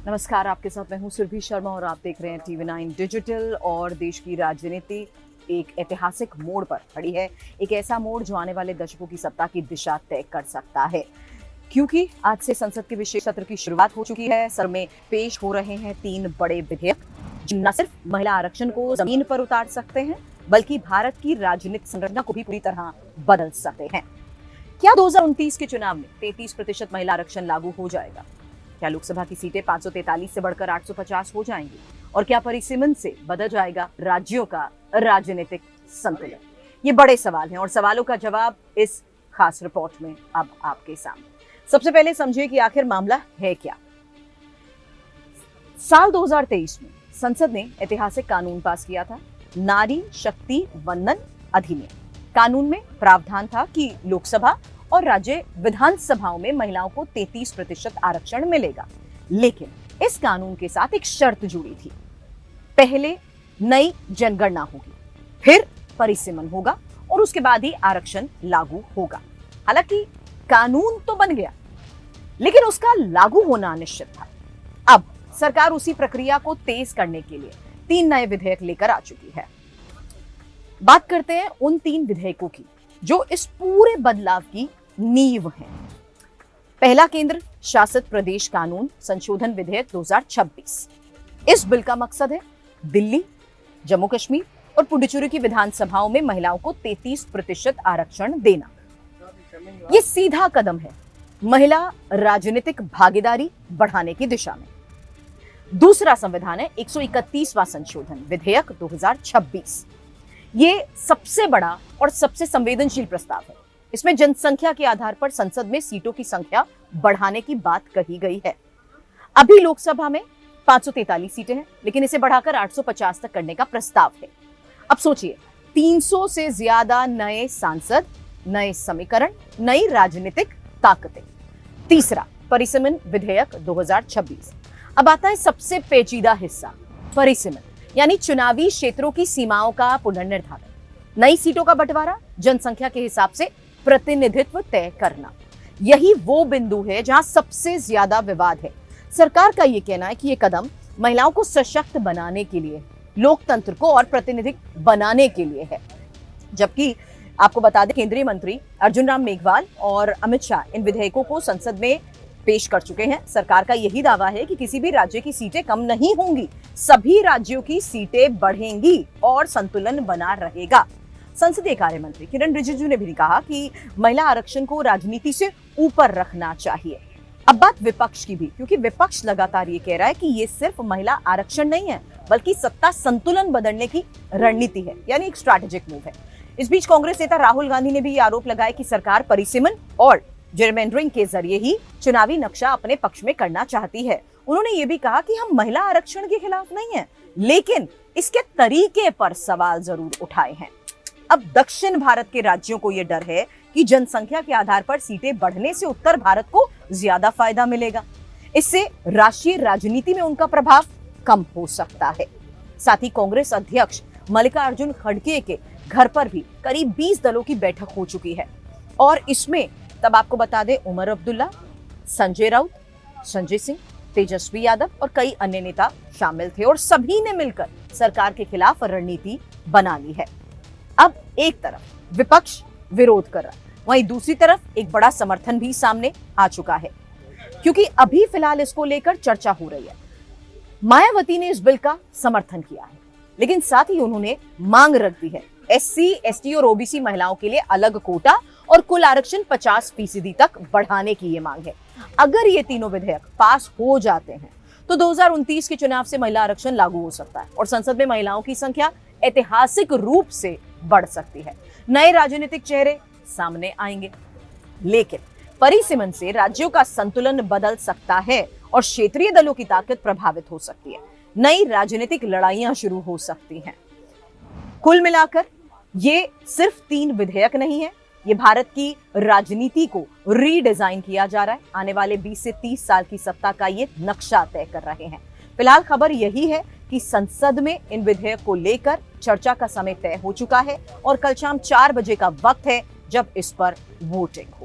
नमस्कार, आपके साथ मैं हूं सुरभि शर्मा और आप देख रहे हैं TV9 डिजिटल। और देश की राजनीति एक ऐतिहासिक मोड़ पर खड़ी है। एक ऐसा मोड़ जो आने वाले दशकों की सत्ता की दिशा तय कर सकता है, क्योंकि आज से संसद के विशेष सत्र की शुरुआत हो चुकी है। सत्र में पेश हो रहे हैं 3 बड़े विधेयक जो न सिर्फ महिला आरक्षण को जमीन पर उतार सकते हैं, बल्कि भारत की राजनीतिक संरचना को भी पूरी तरह बदल सकते हैं। क्या 2029 के चुनाव में 33% महिला आरक्षण लागू हो जाएगा? क्या लोकसभा की सीटें 543 से बढ़कर 850 हो जाएंगी? और क्या परिसीमन से बदल जाएगा राज्यों का राजनीतिक संतुलन? ये बड़े सवाल हैं और सवालों का जवाब इस खास रिपोर्ट में अब आपके सामने। सबसे पहले समझिए कि आखिर मामला है क्या। साल 2023 में संसद ने ऐतिहासिक कानून पास किया था, नारी शक्ति वंदन अधिनियम। कानून में प्रावधान था कि लोकसभा और राज्य विधानसभाओं में महिलाओं को 33% आरक्षण मिलेगा। लेकिन इस कानून के साथ एक शर्त जुड़ी थी। पहले नई जनगणना होगी, फिर परिसीमन होगा और उसके बाद ही आरक्षण लागू होगा। हालांकि कानून तो बन गया, लेकिन उसका लागू होना अनिश्चित था। अब सरकार उसी प्रक्रिया को तेज करने के लिए 3 नए विधेयक लेकर आ चुकी है। बात करते हैं उन 3 विधेयकों की जो इस पूरे बदलाव की नींव है। पहला केंद्र शासित प्रदेश कानून संशोधन विधेयक 2026। इस बिल का मकसद है दिल्ली, जम्मू कश्मीर और पुडुचेरी की विधानसभाओं में महिलाओं को 33% आरक्षण देना। यह सीधा कदम है महिला राजनीतिक भागीदारी बढ़ाने की दिशा में। दूसरा संविधान है 131वां संशोधन विधेयक 2026। ये सबसे बड़ा और सबसे संवेदनशील प्रस्ताव है। इसमें जनसंख्या के आधार पर संसद में सीटों की संख्या बढ़ाने की बात कही गई है। अभी लोकसभा में 543 सीटें हैं, लेकिन इसे बढ़ाकर 850 तक करने का प्रस्ताव है। अब सोचिए, 300 से ज्यादा नए सांसद, नए समीकरण, नई राजनीतिक ताकतें। तीसरा परिसीमन विधेयक 2026। अब आता है सबसे पेचीदा हिस्सा, परिसीमन यानी चुनावी क्षेत्रों की सीमाओं का पुनर्निर्धारण। नई सीटों का बंटवारा, जनसंख्या के हिसाब से प्रतिनिधित्व तय करना। यही वो बिंदु है जहां सबसे ज्यादा विवाद है। सरकार का यह कहना है कि यह कदम महिलाओं को सशक्त बनाने के लिए, लोकतंत्र को और प्रातिनिधिक बनाने के लिए है। जबकि आपको बता दें, केंद्रीय मंत्री अर्जुन राम मेघवाल और अमित शाह इन विधेयकों को संसद में पेश कर चुके हैं। सरकार का यही दावा है कि किसी भी राज्य की सीटें कम नहीं होंगी, सभी राज्यों की सीटें बढ़ेंगी और संतुलन बना रहेगा। संसदीय कार्य मंत्री किरण रिजिजू ने भी कहा कि महिला आरक्षण को राजनीति से ऊपर रखना चाहिए। अब बात विपक्ष की भी, क्योंकि विपक्ष लगातार ये कह रहा है कि ये सिर्फ महिला आरक्षण नहीं है, बल्कि सत्ता संतुलन बदलने की रणनीति है, यानी एक स्ट्रैटेजिक मूव है। इस बीच कांग्रेस नेता राहुल गांधी ने भी आरोप लगाया कि सरकार परिसीमन और जेरमेंडरिंग के जरिए ही चुनावी नक्शा अपने पक्ष में करना चाहती है। उन्होंने ये भी कहा कि हम महिला आरक्षण के खिलाफ नहीं हैं, लेकिन इसके तरीके पर सवाल जरूर उठाए हैं। अब दक्षिण भारत के राज्यों को यह डर है कि जनसंख्या के आधार पर सीटें बढ़ने से उत्तर भारत को ज्यादा फायदा मिलेगा। इससे राष्ट्रीय राजनीति में उनका प्रभाव कम हो सकता है। साथ ही कांग्रेस अध्यक्ष मल्लिकार्जुन खड़गे के घर पर भी करीब 20 दलों की बैठक हो चुकी है और इसमें तब आपको बता दें, उमर अब्दुल्ला, संजय राउत, संजय सिंह, तेजस्वी यादव और कई अन्य नेता शामिल थे और सभी ने मिलकर सरकार के खिलाफ रणनीति बना ली है। अब एक तरफ विपक्ष विरोध कर रहा है, वहीं दूसरी तरफ एक बड़ा समर्थन भी सामने आ चुका है, क्योंकि अभी फिलहाल इसको लेकर चर्चा हो रही है। मायावती ने इस बिल का समर्थन किया है, लेकिन साथ ही उन्होंने मांग रख दी है SC, ST और OBC महिलाओं के लिए अलग कोटा और कुल आरक्षण 50% तक बढ़ाने की ये मांग है। अगर ये तीनों विधेयक पास हो जाते हैं तो 2029 के चुनाव से महिला आरक्षण लागू हो सकता है और संसद में महिलाओं की संख्या ऐतिहासिक रूप से बढ़ सकती है। नए राजनीतिक चेहरे सामने आएंगे, लेकिन परिसीमन से राज्यों का संतुलन बदल सकता है और क्षेत्रीय दलों की ताकत प्रभावित हो सकती है। नई राजनीतिक लड़ाइयां शुरू हो सकती हैं। कुल मिलाकर ये सिर्फ 3 विधेयक नहीं है, ये भारत की राजनीति को रीडिजाइन किया जा रहा है। आने वाले 20 से 30 साल की सत्ता का ये नक्शा तय कर रहे हैं। फिलहाल खबर यही है कि संसद में इन विधेयक को लेकर चर्चा का समय तय हो चुका है और कल शाम 4 बजे का वक्त है जब इस पर वोटिंग हो।